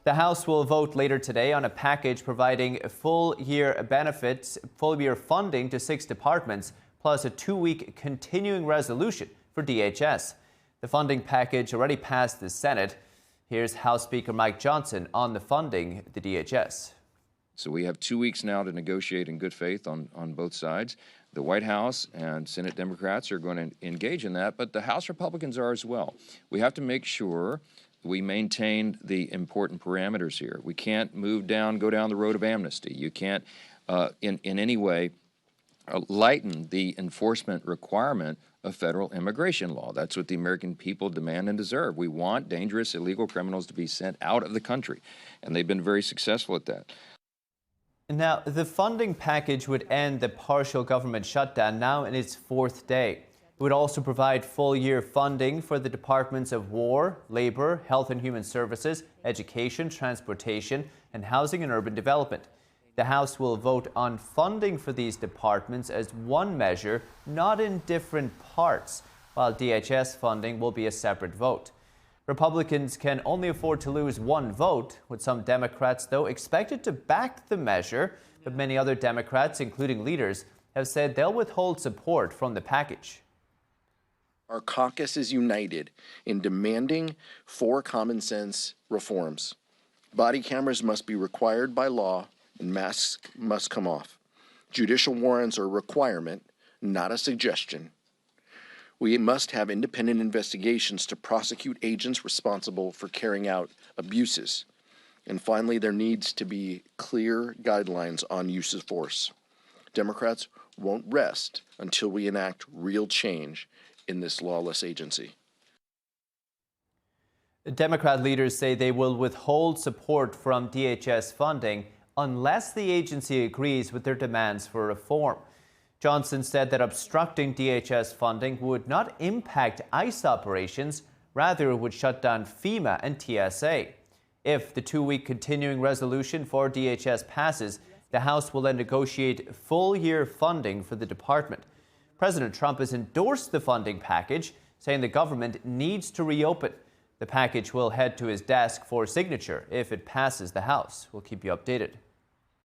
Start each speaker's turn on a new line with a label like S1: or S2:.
S1: The House will vote later today on a package providing full-year benefits, full-year funding to 6 departments, plus a 2-week continuing resolution for DHS. The funding package already passed the Senate. Here's House Speaker Mike Johnson on the funding the DHS.
S2: So we have 2 weeks now to negotiate in good faith on both sides. The White House and Senate Democrats are going to engage in that, but the House Republicans are as well. We have to make sure we maintain the important parameters here. We can't go down the road of amnesty. You can't, in any way, lighten the enforcement requirement of federal immigration law. That's what the American people demand and deserve. We want dangerous illegal criminals to be sent out of the country, and they've been very successful at that.
S1: Now, the funding package would end the partial government shutdown now in its 4th day. It would also provide full-year funding for the Departments of War, Labor, Health and Human Services, Education, Transportation, and Housing and Urban Development. The House will vote on funding for these departments as one measure, not in different parts, while DHS funding will be a separate vote. Republicans can only afford to lose one vote, with some Democrats, though, expected to back the measure. But many other Democrats, including leaders, have said they'll withhold support from the package.
S3: Our caucus is united in demanding 4 common-sense reforms. Body cameras must be required by law, and masks must come off. Judicial warrants are a requirement, not a suggestion. We must have independent investigations to prosecute agents responsible for carrying out abuses. And finally, there needs to be clear guidelines on use of force. Democrats won't rest until we enact real change in this lawless agency.
S1: Democrat leaders say they will withhold support from DHS funding unless the agency agrees with their demands for reform. Johnson said that obstructing DHS funding would not impact ICE operations, rather it would shut down FEMA and TSA. If the 2-week continuing resolution for DHS passes, the House will then negotiate full-year funding for the department. President Trump has endorsed the funding package, saying the government needs to reopen. The package will head to his desk for signature if it passes the House. We'll keep you updated.